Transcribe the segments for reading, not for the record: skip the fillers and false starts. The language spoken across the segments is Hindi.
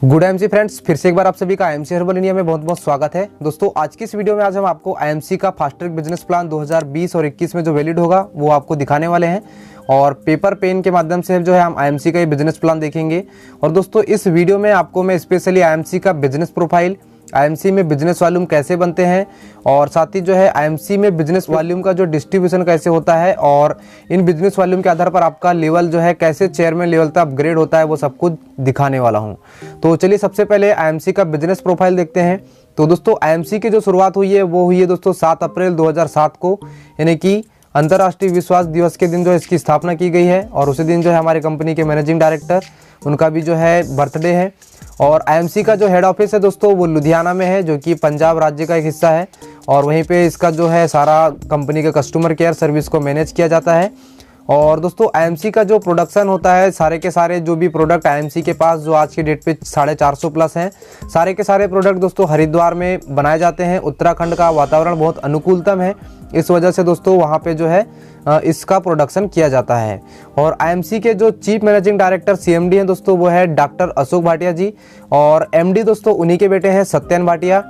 गुड आईएमसी फ्रेंड्स, फिर से एक बार आप सभी का आईएमसी हर्बल इंडिया में बहुत बहुत स्वागत है। दोस्तों, आज की इस वीडियो में आज हम आपको आईएमसी का फास्ट ट्रैक बिजनेस प्लान 2020 और 21 में जो वैलिड होगा वो आपको दिखाने वाले हैं और पेपर पेन के माध्यम से जो है हम आईएमसी का ये बिजनेस प्लान देखेंगे। और दोस्तों, इस वीडियो में आपको मैं स्पेशली आईएमसी का बिजनेस प्रोफाइल, आईएमसी में बिजनेस वॉल्यूम कैसे बनते हैं और साथ ही जो है आईएमसी में बिजनेस वॉल्यूम का जो डिस्ट्रीब्यूशन कैसे होता है और इन बिजनेस वॉल्यूम के आधार पर आपका लेवल जो है कैसे चेयरमैन लेवल तक अपग्रेड होता है, वो सब कुछ दिखाने वाला हूं। तो चलिए सबसे पहले आईएमसी का बिजनेस प्रोफाइल देखते हैं। तो दोस्तों, आईएमसी की जो शुरुआत हुई है वो हुई है दोस्तों 7 अप्रैल 2007 को, यानी कि अंतर्राष्ट्रीय विश्वास दिवस के दिन जो है इसकी स्थापना की गई है। और उसी दिन जो है हमारी कंपनी के मैनेजिंग डायरेक्टर, उनका भी जो है बर्थडे है। और आईएमसी का जो हेड ऑफिस है दोस्तों वो लुधियाना में है, जो कि पंजाब राज्य का एक हिस्सा है। और वहीं पे इसका जो है सारा कंपनी के कस्टमर केयर सर्विस को मैनेज किया जाता है। और दोस्तों, आईएमसी का जो प्रोडक्शन होता है, सारे के सारे जो भी प्रोडक्ट आईएमसी के पास जो आज की डेट पे 450 प्लस हैं, सारे के सारे प्रोडक्ट दोस्तों हरिद्वार में बनाए जाते हैं। उत्तराखंड का वातावरण बहुत अनुकूलतम है, इस वजह से दोस्तों वहाँ पे जो है इसका प्रोडक्शन किया जाता है। और आईएमसी के जो चीफ मैनेजिंग डायरेक्टर सीएमडी हैं दोस्तों वो है डॉक्टर अशोक भाटिया जी, और एमडी दोस्तों उन्हीं के बेटे हैं सत्यन भाटिया।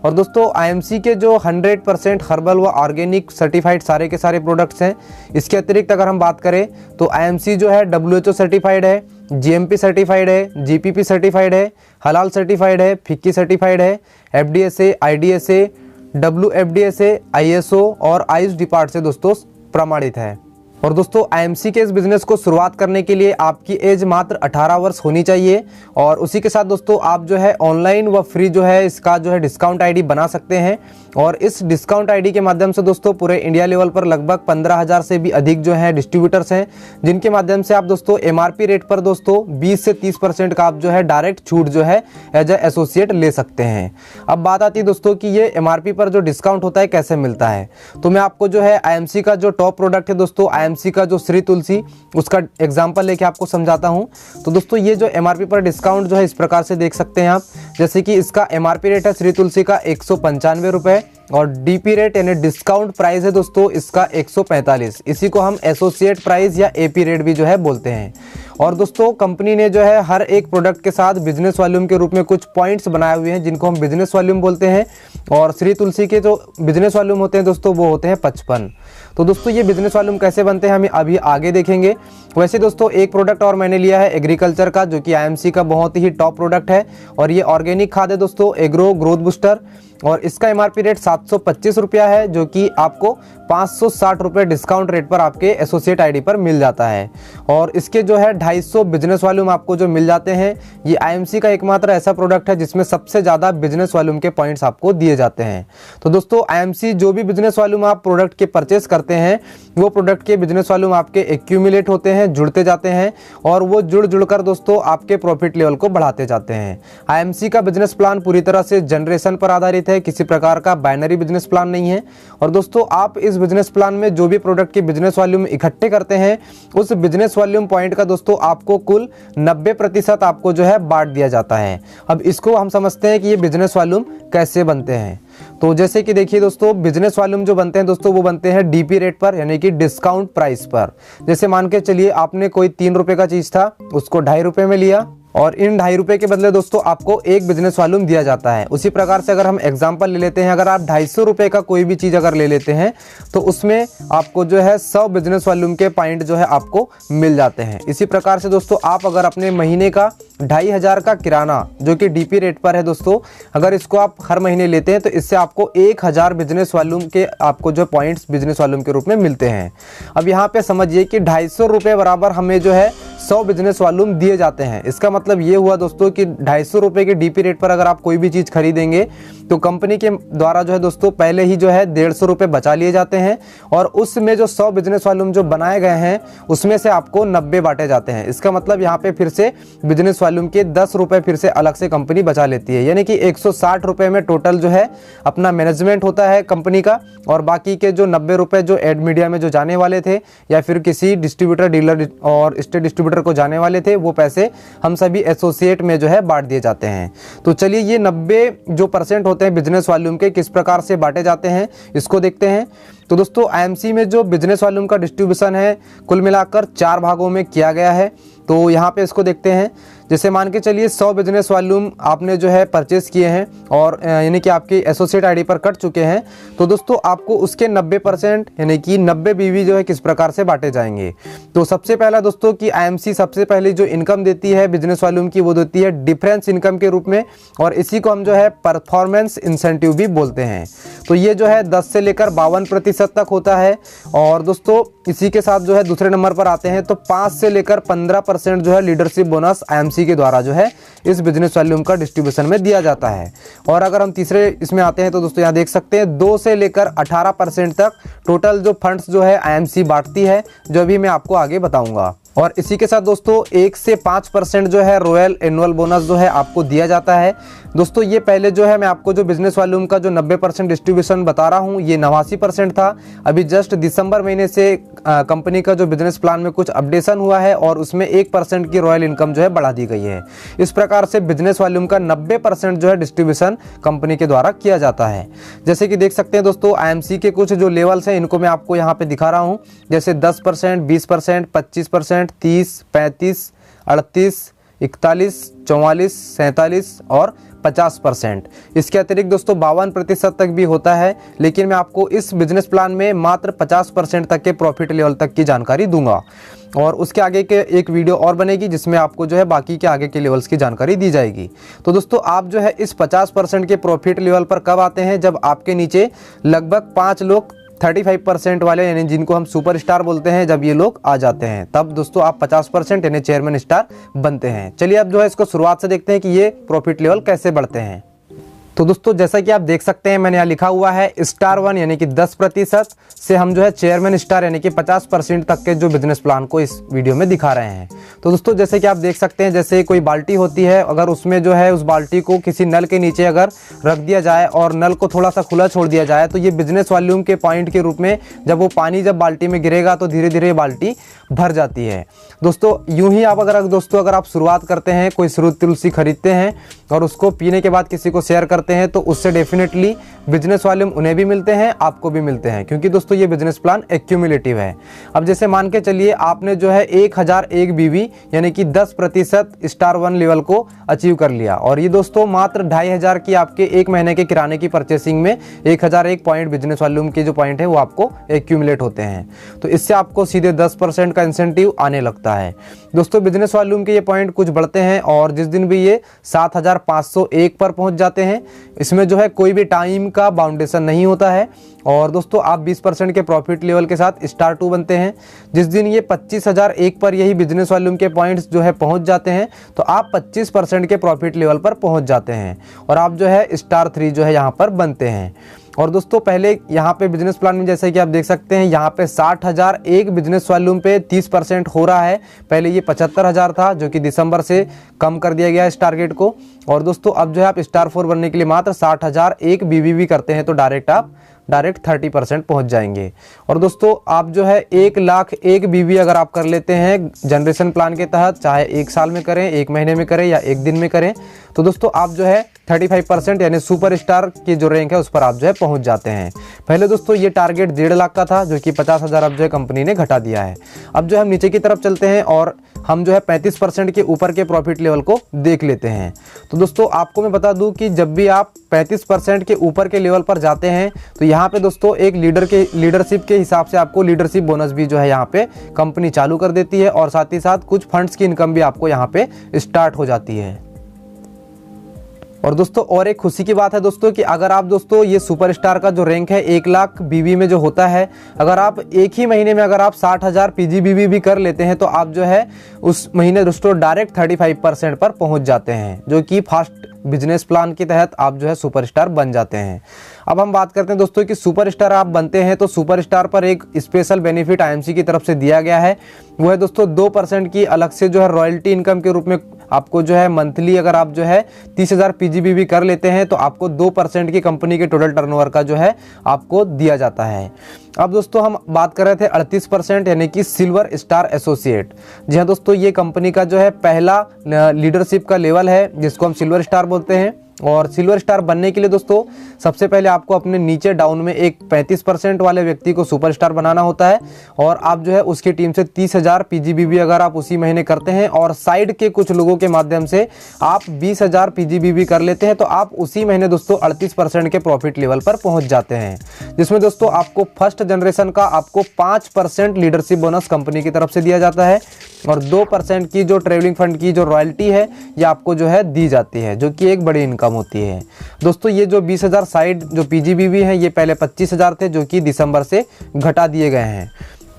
और दोस्तों, आईएमसी के जो 100% हर्बल व ऑर्गेनिक सर्टिफाइड सारे के सारे प्रोडक्ट्स हैं। इसके अतिरिक्त अगर हम बात करें तो आईएमसी जो है WHO सर्टिफाइड है, जीएमपी सर्टिफाइड है, जीपीपी सर्टिफाइड है, हलाल सर्टिफाइड है, फिक्की सर्टिफाइड है, एफडीएसए, आईडीएसए, WFDSA, ISO और आयुष डिपार्ट से दोस्तों प्रमाणित है। और दोस्तों, आईएमसी के इस बिजनेस को शुरुआत करने के लिए आपकी एज मात्र 18 वर्ष होनी चाहिए। और उसी के साथ दोस्तों आप जो है ऑनलाइन व फ्री जो है इसका जो है डिस्काउंट आईडी बना सकते हैं। और इस डिस्काउंट आईडी के माध्यम से दोस्तों पूरे इंडिया लेवल पर लगभग 15,000 से भी अधिक जो है डिस्ट्रीब्यूटर्स हैं, जिनके माध्यम से आप दोस्तों एमआरपी रेट पर दोस्तों 20 से 30% का आप जो है डायरेक्ट छूट जो है एज ए एसोसिएट ले सकते हैं। अब बात आती है दोस्तों कि ये एमआरपी पर जो डिस्काउंट होता है कैसे मिलता है। तो मैं आपको जो है आईएमसी का जो टॉप प्रोडक्ट है दोस्तों, आईएमसी का जो श्री तुलसी, उसका एग्जांपल लेके आपको समझाता हूं। तो दोस्तों, ये जो एमआरपी पर डिस्काउंट जो है इस प्रकार से देख सकते हैं आप, जैसे कि इसका एमआरपी रेट है श्री तुलसी का 195 रुपए और डीपी रेट यानी डिस्काउंट प्राइस है दोस्तों इसका 145। इसी को हम एसोसिएट प्राइस या एपी रेट भी जो है बोलते हैं। और दोस्तों, कंपनी ने जो है हर एक प्रोडक्ट के साथ बिजनेस वॉल्यूम के रूप में कुछ पॉइंट्स बनाए हुए हैं, जिनको हम बिजनेस वॉल्यूम बोलते हैं। और श्री तुलसी के जो बिजनेस वॉल्यूम होते हैं दोस्तों वो होते हैं 55। तो दोस्तों, ये बिजनेस वॉल्यूम कैसे बनते हैं हम अभी आगे देखेंगे। वैसे दोस्तों, एक प्रोडक्ट और मैंने लिया है एग्रीकल्चर का, जो कि आईएमसी का बहुत ही टॉप प्रोडक्ट है। और ये ऑर्गेनिक खाद है दोस्तों, एग्रो ग्रोथ बूस्टर। और इसका एमआरपी रेट 725 रुपया है, जो कि आपको 560 रुपये डिस्काउंट रेट पर आपके एसोसिएट आईडी पर मिल जाता है। और इसके जो है 250 बिजनेस वॉल्यूम आपको जो मिल जाते हैं। ये आईएमसी का एकमात्र ऐसा प्रोडक्ट है जिसमें सबसे ज़्यादा बिजनेस वॉल्यूम के पॉइंट्स आपको दिए जाते हैं। तो दोस्तों, आईएमसी जो भी बिजनेस वॉल्यूम आप प्रोडक्ट के परचेस करते हैं, वो प्रोडक्ट के बिजनेस वॉल्यूम आपके एक्यूमुलेट होते हैं, जुड़ते जाते हैं, और वो जुड़ कर दोस्तों आपके प्रॉफिट लेवल को बढ़ाते जाते हैं। आईएमसी का बिजनेस प्लान पूरी तरह से जनरेशन पर आधारित है, किसी प्रकार का बाइनरी बिजनेस प्लान नहीं है। और दोस्तों, आप इस बिजनेस प्लान में जो भी प्रोडक्ट के बिजनेस वॉल्यूम इकट्ठे करते हैं, उस बिजनेस वॉल्यूम पॉइंट का दोस्तों आपको कुल 90% आपको जो है बांट दिया जाता है। अब इसको हम समझते हैं कि ये बिजनेस वॉल्यूम कैसे बनते हैं। तो जैसे कि देखिए दोस्तों, बिजनेस वॉल्यूम जो बनते हैं दोस्तों वो बनते हैं डीपी रेट पर, यानी कि डिस्काउंट प्राइस पर। जैसे मान के चलिए आपने कोई 3 रुपए का चीज था, उसको 2.5 रुपए में लिया और इन 2.5 रुपए के बदले दोस्तों आपको एक बिजनेस वॉल्यूम दिया जाता है। उसी प्रकार से अगर हम एग्जांपल ले लेते हैं, अगर आप 250 रुपए का कोई भी चीज़ अगर ले लेते हैं तो उसमें आपको जो है 100 बिजनेस वॉल्यूम के पॉइंट जो है आपको मिल जाते हैं। इसी प्रकार से दोस्तों, आप अगर अपने महीने का 2500 का किराना, जो कि डीपी रेट पर है दोस्तों, अगर इसको आप हर महीने लेते हैं तो इससे आपको 1000 बिजनेस वॉल्यूम के आपको जो पॉइंट्स बिजनेस वॉल्यूम के रूप में मिलते हैं। अब यहाँ पे समझिए कि 250 रुपये बराबर हमें जो है 100 बिजनेस वॉल्यूम दिए जाते हैं। इसका मतलब ये हुआ दोस्तों कि 250 रुपये के डीपी रेट पर अगर आप कोई भी चीज़ खरीदेंगे तो कंपनी के द्वारा जो है दोस्तों पहले ही जो है 150 रुपये बचा लिए जाते हैं। और उसमें जो 100 बिजनेस वॉल्यूम जो बनाए गए हैं उसमें से आपको 90 बांटे जाते हैं। इसका मतलब यहाँ पे फिर से बिजनेस वॉल्यूम के 10 रुपये फिर से अलग से कंपनी बचा लेती है, यानी कि 160 रुपये में टोटल जो है अपना मैनेजमेंट होता है कंपनी का। और बाकी के जो 90 रुपये जो एड मीडिया में जो जाने वाले थे या फिर किसी डिस्ट्रीब्यूटर, डीलर और स्टेट डिस्ट्रीब्यूटर को जाने वाले थे, वो पैसे हम सभी एसोसिएट में जो है बांट दिए जाते हैं। तो चलिए, ये 90 जो % होते हैं बिजनेस वॉल्यूम के किस प्रकार से बांटे जाते हैं इसको देखते हैं। तो दोस्तों, आईएमसी में जो बिजनेस वॉल्यूम का डिस्ट्रीब्यूशन है कुल मिलाकर 4 भागों में किया गया है। तो यहाँ पे इसको देखते हैं। जैसे मान के चलिए 100 बिजनेस वॉल्यूम आपने जो है परचेस किए हैं और यानी कि आपके एसोसिएट आईडी पर कट चुके हैं, तो दोस्तों आपको उसके 90% यानी कि 90 बीवी जो है किस प्रकार से बांटे जाएंगे। तो सबसे पहला दोस्तों कि आईएमसी सबसे पहले जो इनकम देती है बिजनेस वॉल्यूम की, वो देती है डिफरेंस इनकम के रूप में, और इसी को हम जो है परफॉर्मेंस इंसेंटिव भी बोलते हैं। तो ये जो है 10 से लेकर 52% तक होता है। और दोस्तों इसी के साथ जो है दूसरे नंबर पर आते हैं तो 5 से लेकर 15% जो है लीडरशिप बोनस आईएमसी के द्वारा जो है इस बिजनेस वॉल्यूम का डिस्ट्रीब्यूशन में दिया जाता है। और अगर हम तीसरे इसमें आते हैं तो दोस्तों यहाँ देख सकते हैं 2 से लेकर 18% तक टोटल जो फंड्स जो है आईएमसी बांटती है, जो भी मैं आपको आगे बताऊंगा। और इसी के साथ दोस्तों 1 से 5% जो है रॉयल एनुअल बोनस जो है आपको दिया जाता है। दोस्तों ये पहले जो है मैं आपको जो बिजनेस वॉल्यूम का जो 90% डिस्ट्रीब्यूशन बता रहा हूँ, ये 89% था। अभी जस्ट दिसंबर महीने से कंपनी का जो बिजनेस प्लान में कुछ अपडेशन हुआ है और उसमें 1% की रॉयल इनकम जो है बढ़ा दी गई है। इस प्रकार से बिजनेस वॉल्यूम का 90% जो है डिस्ट्रीब्यूशन कंपनी के द्वारा किया जाता है। जैसे कि देख सकते हैं दोस्तों आईएमसी के कुछ जो लेवल्स हैं इनको मैं आपको यहाँ पे दिखा रहा हूँ, जैसे 10%, 20%, 25%, 30, 35, 38, 41, 44, 47 और 50%। इसके अतिरिक्त दोस्तों 52% तक भी होता है, लेकिन मैं आपको इस बिजनेस प्लान में मात्र 50% तक के प्रॉफिट लेवल तक की जानकारी दूंगा। और उसके आगे के एक वीडियो और बनेगी जिसमें आपको जो है बाकी के आगे के लेवल्स की जानकारी दी जाएगी। तो दोस्तों आप जो है इस 50% के प्रॉफिट लेवल पर कब आते हैं, जब आपके नीचे लगभग 5 लोग 35% वाले यानी जिनको हम सुपर स्टार बोलते हैं, जब ये लोग आ जाते हैं तब दोस्तों आप 50% यानी चेयरमैन स्टार बनते हैं। चलिए अब जो है इसको शुरुआत से देखते हैं कि ये प्रॉफिट लेवल कैसे बढ़ते हैं। तो दोस्तों जैसा कि आप देख सकते हैं मैंने यहाँ लिखा हुआ है स्टार 1 यानी कि 10% से हम जो है चेयरमैन स्टार यानी कि 50% तक के जो बिजनेस प्लान को इस वीडियो में दिखा रहे हैं। तो दोस्तों जैसे कि आप देख सकते हैं, जैसे कोई बाल्टी होती है, अगर उसमें जो है उस बाल्टी को किसी नल के नीचे अगर रख दिया जाए और नल को थोड़ा सा खुला छोड़ दिया जाए तो ये बिजनेस वॉल्यूम के पॉइंट के रूप में जब वो पानी जब बाल्टी में गिरेगा तो धीरे धीरे बाल्टी भर जाती है। दोस्तों यूं ही आप अगर आप शुरुआत करते हैं, कोई श्रुत तुलसी खरीदते हैं और उसको पीने के बाद किसी को शेयर करते हैं तो उससे डेफिनेटली बिजनेस वॉल्यूम उन्हें भी मिलते हैं, आपको भी मिलते हैं, क्योंकि दोस्तों ये बिजनेस प्लान एक्यूमुलेटिव है। अब जैसे मान के चलिए आपने जो है 1001 बीवी यानी कि 10% स्टार 1 लेवल को अचीव कर लिया, और ये दोस्तों मात्र 2500 की आपके एक महीने के किराने की परचेसिंग में 1001 पॉइंट बिजनेस वॉल्यूम के जो पॉइंट है वो आपको एक्यूमुलेट होते हैं। तो इससे आपको सीधे 10% का इंसेंटिव आने लगता है। दोस्तों बिजनेस वॉल्यूम के ये पॉइंट कुछ बढ़ते हैं और जिस दिन भी ये 7501 पर पहुंच जाते हैं, इसमें जो है कोई भी टाइम का बाउंडेशन नहीं होता है। और दोस्तों आप 20% के प्रॉफिट लेवल के साथ स्टार 2 बनते हैं। जिस दिन ये 25001 पर यही बिजनेस वॉल्यूम के पॉइंट्स जो है पहुंच जाते हैं तो आप 25% के प्रॉफिट लेवल पर पहुंच जाते हैं और आप जो है स्टार 3 जो है यहाँ पर बनते हैं। और दोस्तों पहले यहाँ पे बिजनेस प्लान में जैसे कि आप देख सकते हैं यहाँ पे 60,001 बिजनेस वॉल्यूम पे 30% हो रहा है। पहले ये 75,000 था जो कि दिसंबर से कम कर दिया गया है इस टारगेट को। और दोस्तों अब जो है आप स्टार 4 बनने के लिए मात्र 60,001 बीबीबी करते हैं तो डायरेक्ट 30% पहुंच जाएंगे। और दोस्तों आप जो है 1,01,000 बीबी अगर आप कर लेते हैं जनरेशन प्लान के तहत, चाहे 1 साल में करें, 1 महीने में करें या 1 दिन में करें, तो दोस्तों आप जो है 35% यानी सुपर स्टार की जो रैंक है उस पर आप जो है पहुंच जाते हैं। पहले दोस्तों ये टारगेट 1.5 लाख का था जो कि 50,000 अब जो है कंपनी ने घटा दिया है। अब जो है हम नीचे की तरफ चलते हैं और हम जो है 35% के ऊपर के प्रॉफिट लेवल को देख लेते हैं। तो दोस्तों आपको मैं बता दूं कि जब भी आप 35% के ऊपर के लेवल पर जाते हैं तो यहाँ पे दोस्तों एक लीडरशिप के हिसाब से आपको लीडरशिप बोनस भी जो है यहाँ पे कंपनी चालू कर देती है और साथ ही साथ कुछ फंड्स की इनकम भी आपको यहाँ पे स्टार्ट हो जाती है। और दोस्तों और एक खुशी की बात है दोस्तों कि अगर आप दोस्तों ये सुपरस्टार का जो रैंक है 1 लाख बीबी में जो होता है, अगर आप एक ही महीने में अगर आप 60,000 पीजीबीबी भी कर लेते हैं तो आप जो है उस महीने दोस्तों डायरेक्ट 35% पर पहुंच जाते हैं, जो कि फास्ट बिजनेस प्लान के तहत आप जो है सुपरस्टार बन जाते हैं। अब हम बात करते हैं दोस्तों कि सुपरस्टार आप बनते हैं तो सुपरस्टार पर एक स्पेशल बेनिफिट आईएमसी की तरफ से दिया गया है, वो है दोस्तों 2% की अलग से जो है रॉयल्टी इनकम के रूप में आपको जो है मंथली अगर आप जो है 30,000 पीजीबीबी कर लेते हैं तो आपको 2% की कंपनी के टोटल टर्नओवर का जो है आपको दिया जाता है। अब दोस्तों हम बात कर रहे थे 38% यानी कि सिल्वर स्टार एसोसिएट। जी हाँ दोस्तों, ये कंपनी का जो है पहला लीडरशिप का लेवल है जिसको हम सिल्वर स्टार बोलते हैं। और सिल्वर स्टार बनने के लिए दोस्तों सबसे पहले आपको अपने नीचे डाउन में एक 35% वाले व्यक्ति को सुपरस्टार बनाना होता है और आप जो है उसकी टीम से 30,000 पीजीबीवी अगर आप उसी महीने करते हैं और साइड के कुछ लोगों के माध्यम से आप 20,000 पीजीबीवी कर लेते हैं तो आप उसी महीने दोस्तों 38% के प्रॉफिट लेवल पर पहुंच जाते हैं, जिसमें दोस्तों आपको फर्स्ट जनरेशन का आपको 5% लीडरशिप बोनस कंपनी की तरफ से दिया जाता है और 2% की जो ट्रेवलिंग फंड की जो रॉयल्टी है ये आपको जो है दी जाती है, जो कि एक बड़ी इनकम होती है। दोस्तों ये जो 20,000 साइड जो पीजीबीवी है ये पहले 25,000 थे, जो कि दिसंबर से घटा दिए गए हैं।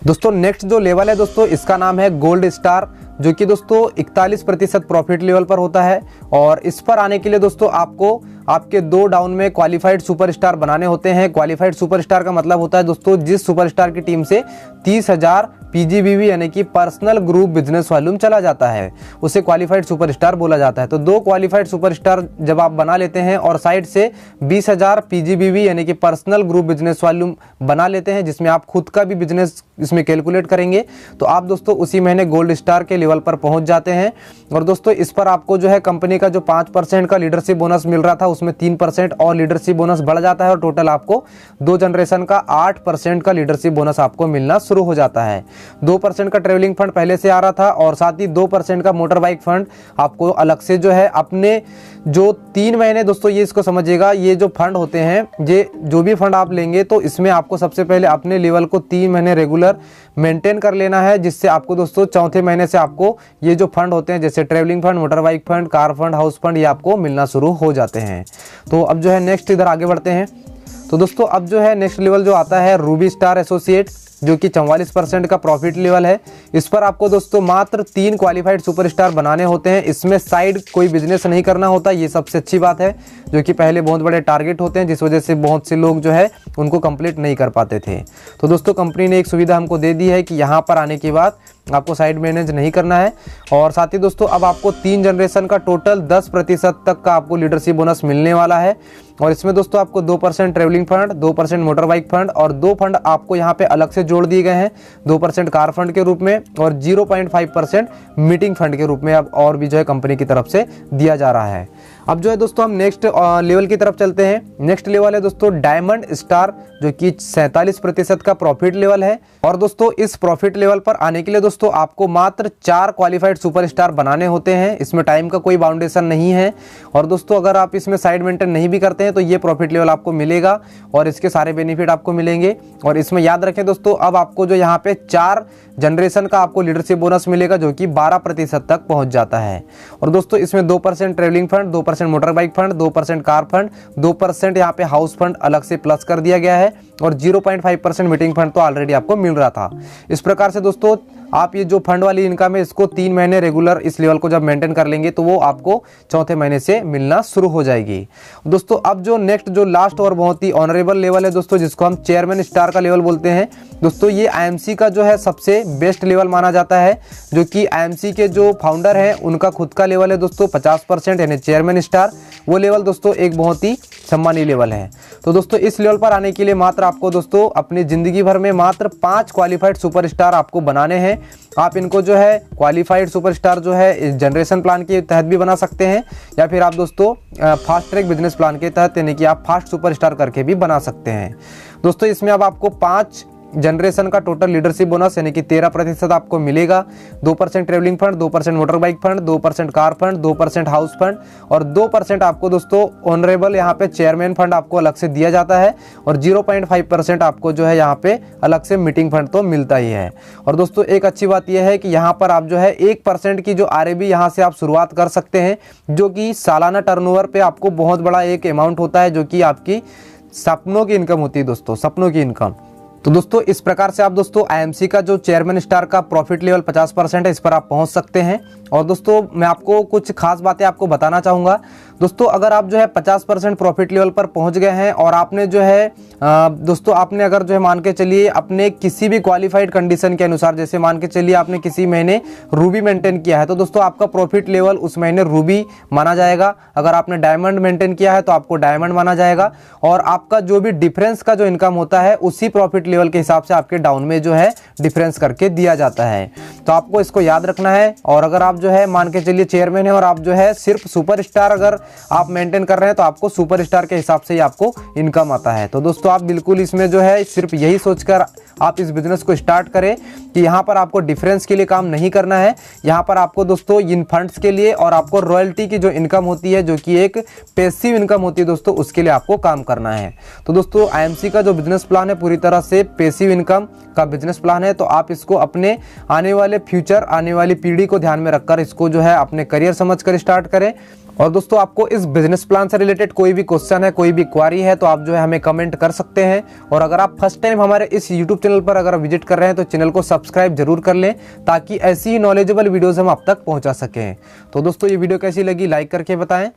दोस्तों नेक्स्ट जो लेवल है दोस्तों इसका नाम है गोल्ड स्टार, जो कि दोस्तों 41% प्रॉफिट लेवल पर होता है और इस पर आने के लिए दोस्तों आपको आपके 2 डाउन में क्वालिफाइड सुपरस्टार बनाने होते हैं। क्वालिफाइड सुपरस्टार का मतलब होता है दोस्तों जिस सुपरस्टार की टीम से 30,000 पीजीबीवी यानी कि पर्सनल ग्रुप बिजनेस वॉल्यूम चला जाता है उसे क्वालिफाइड सुपरस्टार बोला जाता है। तो 2 क्वालिफाइड सुपरस्टार जब आप बना लेते हैं और साइड से 20,000 पीजीबीवी यानी कि पर्सनल ग्रुप बिजनेस वॉल्यूम बना लेते हैं, जिसमें आप खुद का भी बिजनेस इसमें कैलकुलेट करेंगे, तो आप दोस्तों उसी महीने गोल्ड स्टार के लेवल पर पहुंच जाते हैं। और दोस्तों इस पर आपको जो है कंपनी का जो 5% का लीडरशिप बोनस मिल रहा था उसमें 3% और लीडरशिप बोनस बढ़ जाता है और टोटल आपको 2 जनरेशन का 8% का लीडरशिप बोनस आपको मिलना शुरू हो जाता है। 2% का ट्रेवलिंग फंड पहले से आ रहा था और साथ ही 2% का मोटर बाइक फंड आपको अलग से जो है अपने जो 3 महीने दोस्तों ये इसको समझिएगा, ये जो फंड होते हैं ये जो भी फंड आप लेंगे तो इसमें आपको सबसे पहले अपने लेवल को 3 महीने रेगुलर मेंटेन कर लेना है, जिससे आपको दोस्तों चौथे महीने से आपको ये जो फंड होते हैं जैसे travelling fund, motor bike fund, car fund, house fund ये आपको मिलना शुरू हो जाते हैं। तो अब जो है नेक्स्ट इधर आगे बढ़ते हैं। तो दोस्तों अब जो है नेक्स्ट लेवल जो आता है रूबी स्टार एसोसिएट, जो कि 44% का प्रॉफिट लेवल है। इस पर आपको दोस्तों मात्र 3 क्वालिफाइड सुपरस्टार बनाने होते हैं, इसमें साइड कोई बिजनेस नहीं करना होता, ये सबसे अच्छी बात है, जो कि पहले बहुत बड़े टारगेट होते हैं जिस वजह से बहुत से लोग जो है उनको कंप्लीट नहीं कर पाते थे। तो दोस्तों कंपनी ने एक सुविधा हमको दे दी है कि यहाँ पर आने के बाद आपको साइड मैनेज नहीं करना है और साथ ही दोस्तों अब आपको 3 जनरेशन का टोटल 10% तक का आपको लीडरशिप बोनस मिलने वाला है और इसमें दोस्तों आपको 2% travelling fund, 2% motor bike fund और 2 फंड आपको यहाँ पे अलग से जोड़ दिए गए हैं, 2% कार फंड के रूप में और 0.5% मीटिंग फंड के रूप में अब और भी जो है कंपनी की तरफ से दिया जा रहा है। अब जो है दोस्तों हम नेक्स्ट लेवल की तरफ चलते हैं। नेक्स्ट लेवल है दोस्तों डायमंड स्टार, जो कि 47% का प्रॉफिट लेवल है और दोस्तों इस प्रॉफिट लेवल पर आने के लिए दोस्तों आपको मात्र 4 क्वालिफाइड सुपरस्टार बनाने होते हैं, इसमें टाइम का कोई बाउंडेशन नहीं है और दोस्तों अगर आप इसमें साइड मेंटेन नहीं भी करते हैं तो ये प्रॉफिट लेवल आपको मिलेगा और इसके सारे बेनिफिट आपको मिलेंगे। और इसमें याद रखें दोस्तों अब आपको जो यहाँ पे 4 जनरेशन का आपको लीडरशिप बोनस मिलेगा, जो कि 12% तक पहुंच जाता है। और दोस्तों इसमें 2% travelling fund, 2% motor bike fund, 2% car fund, 2% यहाँ पे हाउस फंड अलग से प्लस कर दिया गया है और 0.5% मीटिंग फंड तो ऑलरेडी आपको मिल रहा था। इस प्रकार से दोस्तों आप ये जो फंड वाली इनकम है इसको 3 महीने रेगुलर इस लेवल को जब मेंटेन कर लेंगे तो वो आपको चौथे महीने से मिलना शुरू हो जाएगी। दोस्तों अब जो नेक्स्ट जो लास्ट और बहुत ही ऑनरेबल लेवल है दोस्तों, जिसको हम चेयरमैन स्टार का लेवल बोलते हैं दोस्तों, ये आईएमसी का जो है सबसे बेस्ट लेवल माना जाता है, जो कि आईएमसी के जो फाउंडर हैं उनका खुद का लेवल है दोस्तों 50% यानी चेयरमैन स्टार। वो लेवल दोस्तों एक बहुत ही सम्मानीय लेवल है। तो दोस्तों इस लेवल पर आने के लिए मात्र आपको दोस्तों अपनी जिंदगी भर में मात्र 5 क्वालिफाइड सुपरस्टार आपको बनाने हैं। आप इनको जो है क्वालिफाइड सुपरस्टार जो है जनरेशन प्लान के तहत भी बना सकते हैं या फिर आप दोस्तों फास्ट ट्रैक बिजनेस प्लान के तहत यानी कि आप फास्ट सुपरस्टार करके भी बना सकते हैं। दोस्तों इसमें अब आपको 5 जनरेशन का टोटल लीडरशिप बोनस यानी कि 13% आपको मिलेगा। 2% travelling fund, 2% motor bike fund, 2% car fund, 2% house fund और 2% आपको दोस्तों ऑनरेबल यहाँ पे चेयरमैन फंड आपको अलग से दिया जाता है और 0.5% आपको जो है यहाँ पे अलग से मीटिंग फंड तो मिलता ही है। और दोस्तों एक अच्छी बात यह है कि यहाँ पर आप जो है 1% की जो RAB यहाँ से आप शुरुआत कर सकते हैं, जो कि सालाना टर्नओवर पे आपको बहुत बड़ा एक अमाउंट होता है, जो कि आपकी सपनों की इनकम होती है दोस्तों, सपनों की इनकम। तो दोस्तों इस प्रकार से आप दोस्तों आईएमसी का जो चेयरमैन स्टार का प्रॉफिट लेवल 50% है, इस पर आप पहुंच सकते हैं। और दोस्तों मैं आपको कुछ खास बातें आपको बताना चाहूँगा। दोस्तों अगर आप जो है 50% प्रॉफिट लेवल पर पहुंच गए हैं और आपने जो है दोस्तों आपने अगर जो है मान के चलिए अपने किसी भी क्वालिफाइड कंडीशन के अनुसार, जैसे मान के चलिए आपने किसी महीने रूबी मेंटेन किया है तो दोस्तों आपका प्रॉफिट लेवल उस महीने रूबी माना जाएगा। अगर आपने डायमंड मेंटेन किया है तो आपको डायमंड माना जाएगा और आपका जो भी डिफरेंस का जो इनकम होता है उसी प्रॉफिट लेवल के हिसाब से आपके डाउन में जो है डिफरेंस करके दिया जाता है। तो आपको इसको याद रखना है। और अगर आप जो है मान के चलिए चेयरमैन है और आप जो है सिर्फ सुपरस्टार अगर आप मेंटेन कर रहे हैं तो आपको सुपरस्टार के हिसाब से ही आपको इनकम आता है। तो दोस्तों आप बिल्कुल इसमें जो है सिर्फ यही सोचकर आप इस बिजनेस को स्टार्ट करें कि यहाँ पर आपको डिफरेंस के लिए काम नहीं करना है। यहाँ पर आपको दोस्तों इन फंड्स के लिए और आपको रॉयल्टी की जो इनकम होती है, जो कि एक पैसिव इनकम होती है दोस्तों, उसके लिए आपको काम करना है। तो दोस्तों आईएमसी का जो बिजनेस प्लान है पूरी तरह से पैसिव इनकम का बिजनेस प्लान है। तो आप इसको अपने आने वाले फ्यूचर, आने वाली पीढ़ी को ध्यान में रखकर इसको जो है अपने करियर समझकर स्टार्ट करें। और दोस्तों आपको इस बिजनेस प्लान से रिलेटेड कोई भी क्वेश्चन है, कोई भी क्वारी है, तो आप जो है हमें कमेंट कर सकते हैं। और अगर आप फर्स्ट टाइम हमारे इस यूट्यूब चैनल पर अगर विजिट कर रहे हैं तो चैनल को सब्सक्राइब जरूर कर लें, ताकि ऐसी ही नॉलेजेबल वीडियोस हम आप तक पहुंचा सकें। तो दोस्तों ये वीडियो कैसी लगी लाइक करके बताएं।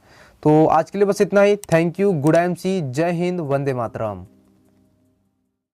तो आज के लिए बस इतना ही। थैंक यू, गुड आईएमसी, जय हिंद, वंदे मातरम।